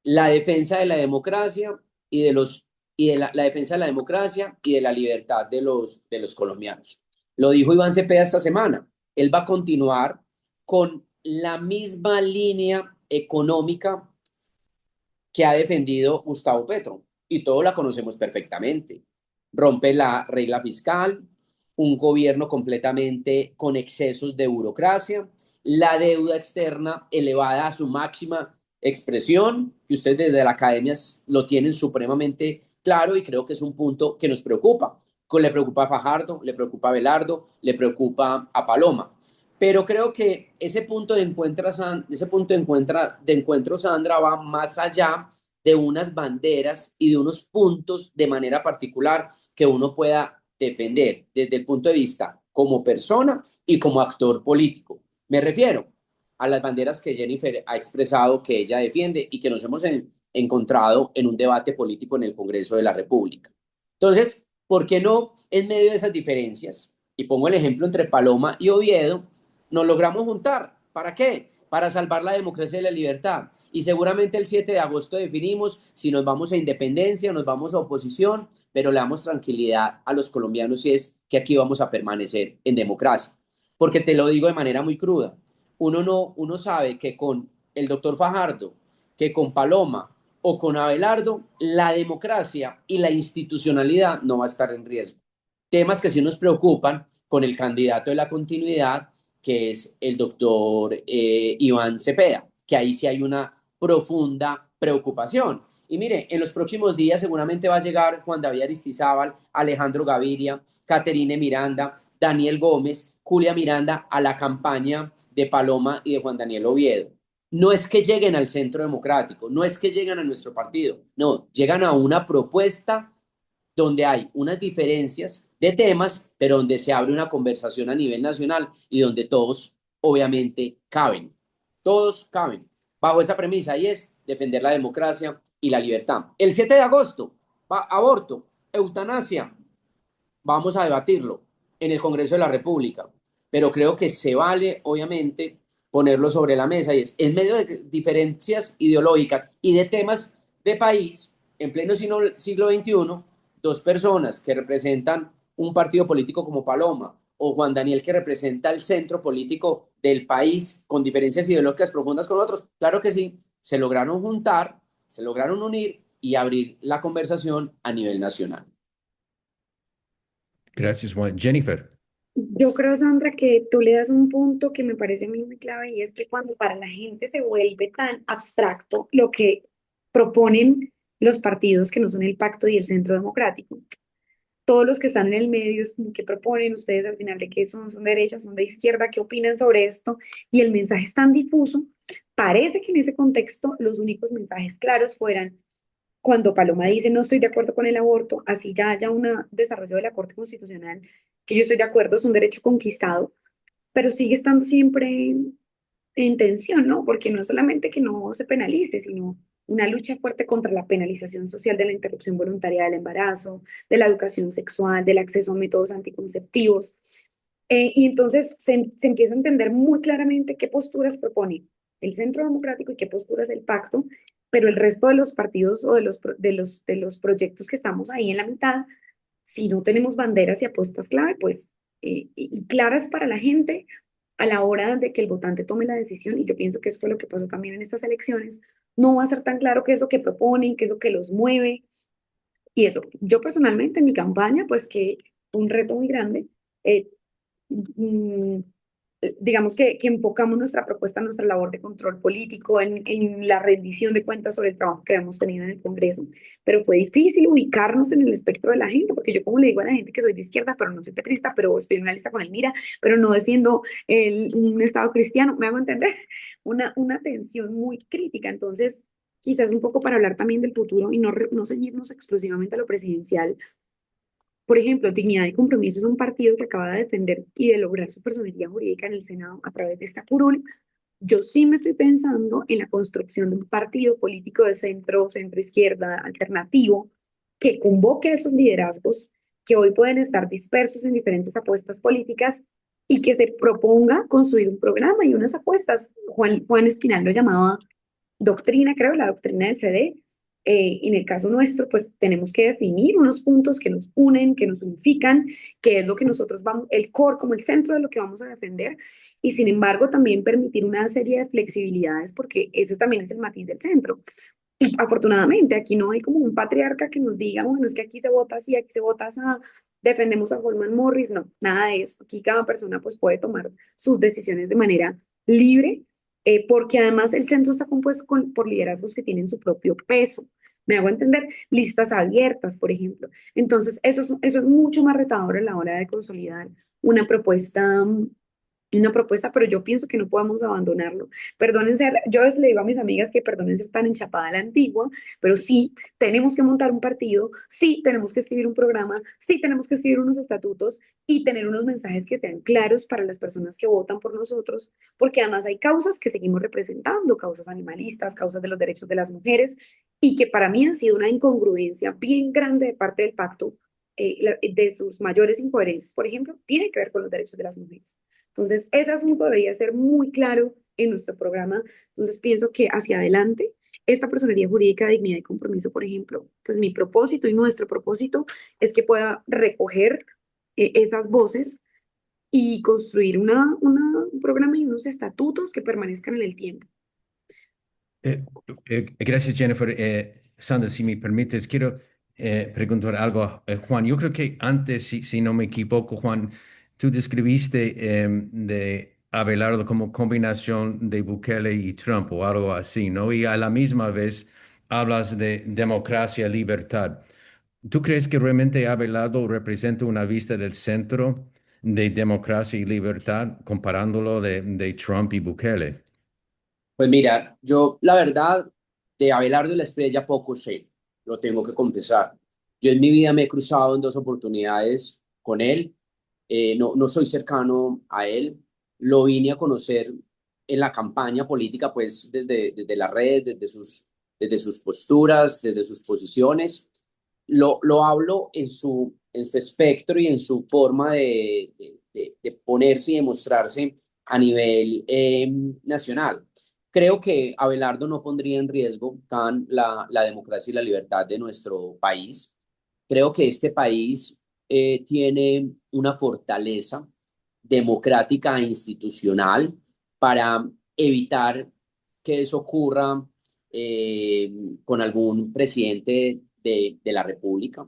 La defensa de la democracia y de los y de la defensa de la democracia y de la libertad de los colombianos. Lo dijo Iván Cepeda esta semana. Él va a continuar con la misma línea económica que ha defendido Gustavo Petro y todos la conocemos perfectamente. Rompe la regla fiscal, un gobierno completamente con excesos de burocracia, la deuda externa elevada a su máxima expresión, que ustedes desde la academia lo tienen supremamente claro y creo que es un punto que nos preocupa. Le preocupa a Fajardo, le preocupa a Belardo, le preocupa a Paloma. Pero creo que ese punto de encuentro, Sandra, va más allá de unas banderas y de unos puntos de manera particular que uno pueda defender desde el punto de vista como persona y como actor político. Me refiero a las banderas que Jennifer ha expresado que ella defiende y que nos hemos encontrado en un debate político en el Congreso de la República. Entonces, ¿por qué no en medio de esas diferencias? Y pongo el ejemplo entre Paloma y Oviedo, nos logramos juntar. ¿Para qué? Para salvar la democracia y la libertad. Y seguramente el 7 de agosto definimos si nos vamos a independencia o nos vamos a oposición, pero le damos tranquilidad a los colombianos y es que aquí vamos a permanecer en democracia. Porque te lo digo de manera muy cruda. Uno sabe que con el doctor Fajardo, que con Paloma o con Abelardo, la democracia y la institucionalidad no va a estar en riesgo. Temas que sí nos preocupan con el candidato de la continuidad, que es el doctor Iván Cepeda, que ahí sí hay una profunda preocupación. Y mire, en los próximos días seguramente va a llegar Juan David Aristizábal, Alejandro Gaviria, Caterine Miranda, Daniel Gómez, Julia Miranda a la campaña de Paloma y de Juan Daniel Oviedo. No es que lleguen al centro democrático, no es que lleguen a nuestro partido, no, llegan a una propuesta donde hay unas diferencias de temas, pero donde se abre una conversación a nivel nacional y donde todos, obviamente, caben. Todos caben bajo esa premisa y es defender la democracia y la libertad. El 7 de agosto, aborto, eutanasia, vamos a debatirlo en el Congreso de la República, pero creo que se vale, obviamente, ponerlo sobre la mesa y es en medio de diferencias ideológicas y de temas de país, en pleno siglo XXI, dos personas que representan un partido político como Paloma o Juan Daniel que representa el centro político del país con diferencias ideológicas profundas con otros, claro que sí, se lograron juntar, se lograron unir y abrir la conversación a nivel nacional. Gracias, Juan. Jennifer. Yo creo, Sandra, que tú le das un punto que me parece a mí muy clave y es que cuando para la gente se vuelve tan abstracto lo que proponen los partidos que no son el Pacto y el Centro Democrático, todos los que están en el medio es como que proponen ustedes al final de qué son de derecha, son de izquierda, qué opinan sobre esto y el mensaje es tan difuso, parece que en ese contexto los únicos mensajes claros fueran cuando Paloma dice no estoy de acuerdo con el aborto, así ya haya un desarrollo de la Corte Constitucional, que yo estoy de acuerdo, es un derecho conquistado, pero sigue estando siempre en tensión, ¿no? Porque no es solamente que no se penalice, sino una lucha fuerte contra la penalización social de la interrupción voluntaria del embarazo, de la educación sexual, del acceso a métodos anticonceptivos. Y entonces se empieza a entender muy claramente qué posturas propone el Centro Democrático y qué posturas el Pacto, pero el resto de los partidos o de los proyectos que estamos ahí en la mitad, si no tenemos banderas y apuestas clave, pues, y claras para la gente a la hora de que el votante tome la decisión, y yo pienso que eso fue lo que pasó también en estas elecciones, no va a ser tan claro qué es lo que proponen, qué es lo que los mueve, y eso, yo personalmente en mi campaña, pues que fue un reto muy grande, eh, mm, digamos que enfocamos nuestra propuesta, nuestra labor de control político en la rendición de cuentas sobre el trabajo que hemos tenido en el Congreso, pero fue difícil ubicarnos en el espectro de la gente, porque yo como le digo a la gente que soy de izquierda, pero no soy petrista, pero estoy en una lista con el Mira, pero no defiendo un Estado cristiano, me hago entender, una tensión muy crítica, entonces quizás un poco para hablar también del futuro y no ceñirnos exclusivamente a lo presidencial, Por ejemplo, Dignidad y Compromiso es un partido que acaba de defender y de lograr su personería jurídica en el Senado a través de esta curul. Yo sí me estoy pensando en la construcción de un partido político de centro, centro izquierda, alternativo, que convoque a esos liderazgos que hoy pueden estar dispersos en diferentes apuestas políticas y que se proponga construir un programa y unas apuestas. Juan Espinal lo llamaba doctrina, creo, la doctrina del CD. En el caso nuestro, pues tenemos que definir unos puntos que nos unen, que nos unifican, que es lo que nosotros vamos, el core como el centro de lo que vamos a defender, y sin embargo también permitir una serie de flexibilidades, porque ese también es el matiz del centro. Y afortunadamente aquí no hay como un patriarca que nos diga, bueno, es que aquí se vota así, aquí se vota así, defendemos a Holman Morris, no, nada de eso. Aquí cada persona pues puede tomar sus decisiones de manera libre, porque además el centro está compuesto por liderazgos que tienen su propio peso. Me hago entender, listas abiertas, por ejemplo. Entonces, eso es mucho más retador a la hora de consolidar una propuesta, una propuesta, pero yo pienso que no podemos abandonarlo. Perdonen ser, yo a veces le digo a mis amigas que perdonen ser tan enchapada a la antigua, pero sí, tenemos que montar un partido, sí, tenemos que escribir un programa, sí, tenemos que escribir unos estatutos y tener unos mensajes que sean claros para las personas que votan por nosotros, porque además hay causas que seguimos representando, causas animalistas, causas de los derechos de las mujeres, y que para mí han sido una incongruencia bien grande de parte del pacto. De sus mayores incoherencias, por ejemplo, tiene que ver con los derechos de las mujeres. Entonces, ese asunto debería ser muy claro en nuestro programa. Entonces, pienso que hacia adelante, esta personería jurídica, dignidad y compromiso, por ejemplo, pues mi propósito y nuestro propósito es que pueda recoger esas voces y construir un programa y unos estatutos que permanezcan en el tiempo. Eh, Gracias, Jennifer. Sandra, si me permites, quiero preguntar algo a Juan. Yo creo que antes, si no me equivoco, Juan, tú describiste de Abelardo como combinación de Bukele y Trump o algo así, ¿no? Y a la misma vez hablas de democracia, libertad. ¿Tú crees que realmente Abelardo representa una vista del centro de democracia y libertad comparándolo de Trump y Bukele? Pues mira, yo la verdad de Abelardo y la Estrella poco sé, lo tengo que confesar. Yo en mi vida me he cruzado en dos oportunidades con él, no soy cercano a él, lo vine a conocer en la campaña política, pues desde la red, desde sus posturas, desde sus posiciones. Lo hablo en su espectro y en su forma de ponerse y de mostrarse a nivel nacional. Creo que Abelardo no pondría en riesgo, la democracia y la libertad de nuestro país. Creo que este país tiene una fortaleza democrática e institucional para evitar que eso ocurra eh, con algún presidente de la República.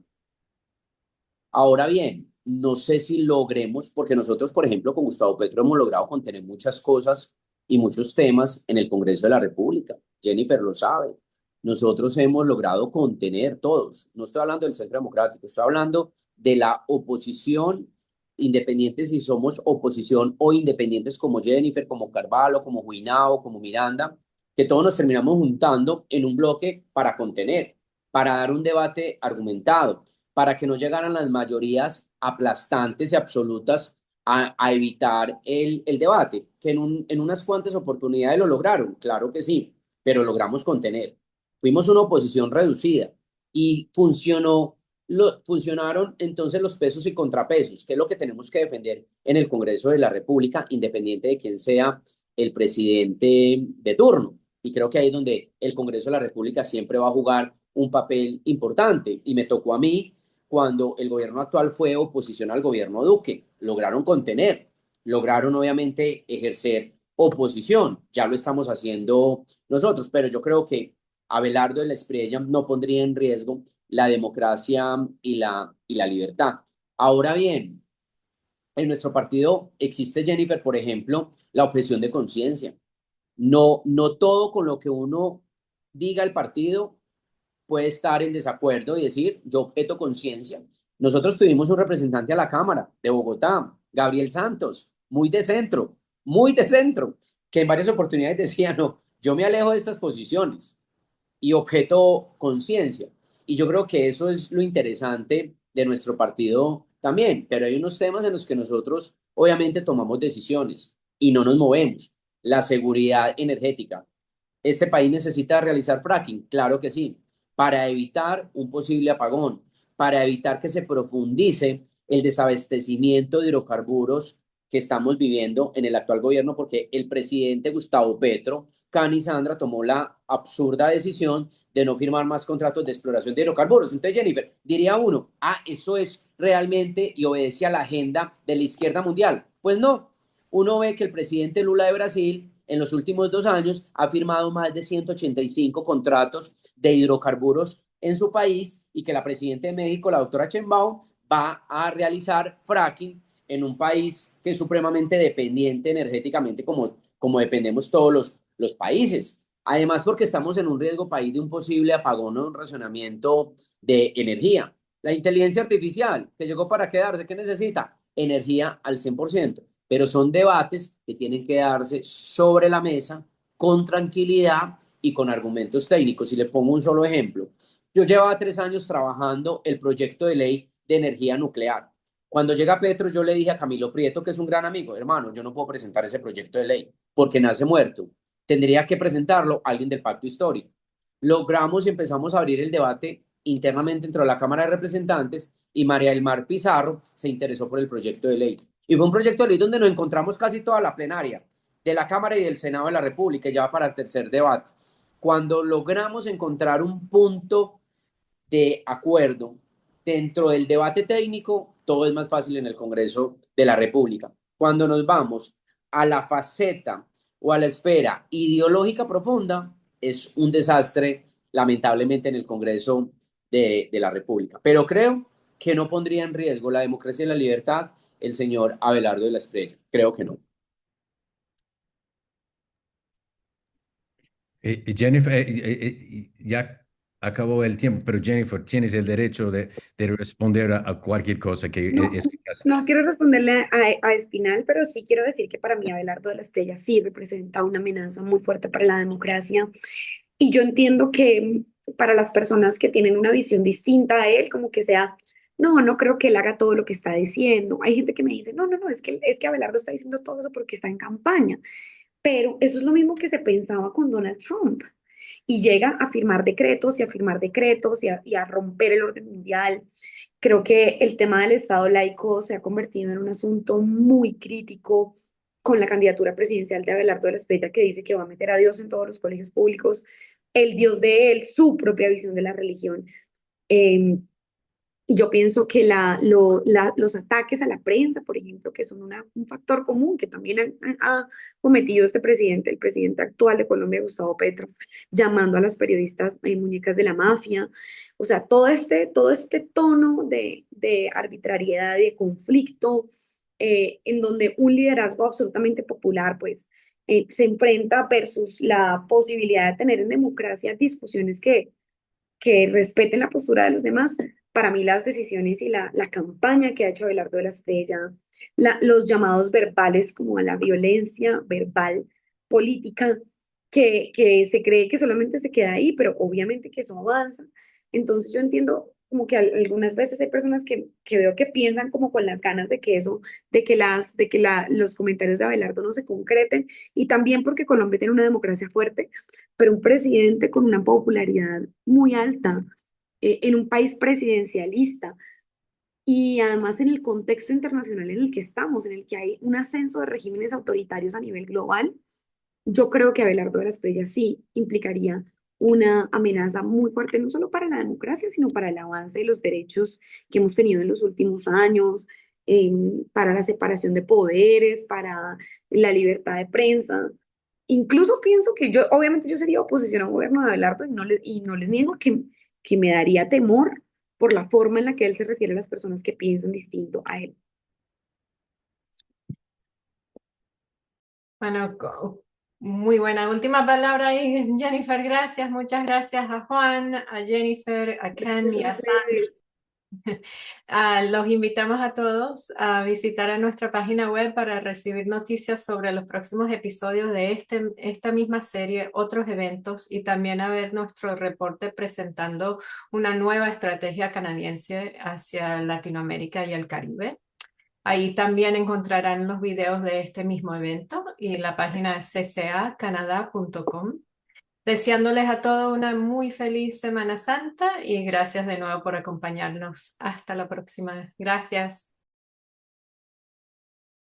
Ahora bien, no sé si logremos, porque nosotros, por ejemplo, con Gustavo Petro hemos logrado contener muchas cosas y muchos temas en el Congreso de la República. Jennifer lo sabe. Nosotros hemos logrado contener todos. No estoy hablando del Centro Democrático, estoy hablando de la oposición, independientes si somos oposición o independientes como Jennifer, como Carvalho, como Huinao, como Miranda, que todos nos terminamos juntando en un bloque para contener, para dar un debate argumentado, para que no llegaran las mayorías aplastantes y absolutas a evitar el debate, que en unas cuantas oportunidades lo lograron, claro que sí, pero logramos contener. Fuimos una oposición reducida y funcionaron entonces los pesos y contrapesos, que es lo que tenemos que defender en el Congreso de la República, independiente de quién sea el presidente de turno. Y creo que ahí es donde el Congreso de la República siempre va a jugar un papel importante. Y me tocó a mí cuando el gobierno actual fue oposición al gobierno Duque. Lograron contener, lograron obviamente ejercer oposición. Ya lo estamos haciendo nosotros, pero yo creo que Abelardo de la Espriella no pondría en riesgo la democracia y la libertad. Ahora bien, en nuestro partido existe, Jennifer, por ejemplo, la objeción de conciencia. No todo con lo que uno diga el partido puede estar en desacuerdo y decir, yo objeto conciencia. Nosotros tuvimos un representante a la Cámara de Bogotá, Gabriel Santos, muy de centro, que en varias oportunidades decía, no, yo me alejo de estas posiciones y objeto conciencia. Y yo creo que eso es lo interesante de nuestro partido también, pero hay unos temas en los que nosotros obviamente tomamos decisiones y no nos movemos. La seguridad energética. ¿Este país necesita realizar fracking? Claro que sí, para evitar un posible apagón, para evitar que se profundice el desabastecimiento de hidrocarburos que estamos viviendo en el actual gobierno, porque el presidente Gustavo Petro, Cani Sandra, tomó la absurda decisión de no firmar más contratos de exploración de hidrocarburos. Entonces, Jennifer, diría uno, eso es realmente y obedece a la agenda de la izquierda mundial. Pues no, uno ve que el presidente Lula de Brasil en los últimos 2 años ha firmado más de 185 contratos de hidrocarburos en su país y que la presidenta de México, la doctora Sheinbaum, va a realizar fracking en un país que es supremamente dependiente energéticamente como dependemos todos los países. Además, porque estamos en un riesgo país de un posible apagón o un racionamiento de energía. La inteligencia artificial, que llegó para quedarse, ¿qué necesita? Energía al 100%, pero son debates que tienen que darse sobre la mesa con tranquilidad y con argumentos técnicos. Y le pongo un solo ejemplo. Yo llevaba 3 años trabajando el proyecto de ley de energía nuclear. Cuando llega Petro, yo le dije a Camilo Prieto, que es un gran amigo, hermano, yo no puedo presentar ese proyecto de ley porque nace muerto. Tendría que presentarlo alguien del pacto histórico. Logramos y empezamos a abrir el debate internamente dentro de la Cámara de Representantes y María del Mar Pizarro se interesó por el proyecto de ley. Y fue un proyecto de ley donde nos encontramos casi toda la plenaria de la Cámara y del Senado de la República, ya va para el tercer debate. Cuando logramos encontrar un punto de acuerdo dentro del debate técnico, todo es más fácil en el Congreso de la República. Cuando nos vamos a la faceta o a la esfera ideológica profunda, es un desastre, lamentablemente, en el Congreso de la República. Pero creo que no pondría en riesgo la democracia y la libertad el señor Abelardo de la Estrella. Creo que no. Jennifer, ya acabó el tiempo, pero Jennifer, tienes el derecho de responder a cualquier cosa que No, escuchas. no quiero responderle a Espinal, pero sí quiero decir que para mí Abelardo de la Espriella sí representa una amenaza muy fuerte para la democracia. Y yo entiendo que para las personas que tienen una visión distinta a él, como que sea, no, no creo que él haga todo lo que está diciendo. Hay gente que me dice, no, no, no, es que Abelardo está diciendo todo eso porque está en campaña. Pero eso es lo mismo que se pensaba con Donald Trump. Y llega a firmar decretos y a firmar decretos y a romper el orden mundial. Creo que el tema del Estado laico se ha convertido en un asunto muy crítico con la candidatura presidencial de Abelardo de la Espriella, que dice que va a meter a Dios en todos los colegios públicos, el Dios de él, su propia visión de la religión. Eh, y yo pienso que los ataques a la prensa, por ejemplo, que son un factor común que también ha cometido este presidente, el presidente actual de Colombia, Gustavo Petro, llamando a las periodistas muñecas de la mafia. O sea, todo este tono de arbitrariedad y de conflicto, en donde un liderazgo absolutamente popular, pues, se enfrenta versus la posibilidad de tener en democracia discusiones que respeten la postura de los demás. Para mí las decisiones y la campaña que ha hecho Abelardo de la Espriella, los llamados verbales como a la violencia verbal política, que se cree que solamente se queda ahí, pero obviamente que eso avanza. Entonces yo entiendo como que algunas veces hay personas que veo que piensan como con las ganas de que eso, los comentarios de Abelardo no se concreten, y también porque Colombia tiene una democracia fuerte, pero un presidente con una popularidad muy alta, en un país presidencialista y además en el contexto internacional en el que estamos, en el que hay un ascenso de regímenes autoritarios a nivel global. Yo creo que Abelardo de la Espriella sí implicaría una amenaza muy fuerte, no solo para la democracia, sino para el avance de los derechos que hemos tenido en los últimos años, para la separación de poderes, para la libertad de prensa. Incluso pienso que obviamente yo sería oposición a un gobierno de Abelardo, y no les niego que me daría temor por la forma en la que él se refiere a las personas que piensan distinto a él. Bueno, muy buena última palabra ahí, Jennifer. Gracias, muchas gracias a Juan, a Jennifer, a Ken y a Sandra. Los invitamos a todos a visitar a nuestra página web para recibir noticias sobre los próximos episodios de esta misma serie, otros eventos y también a ver nuestro reporte presentando una nueva estrategia canadiense hacia Latinoamérica y el Caribe. Ahí también encontrarán los videos de este mismo evento y la página es ccacanada.com. Deseándoles a todos una muy feliz Semana Santa y gracias de nuevo por acompañarnos. Hasta la próxima. Gracias.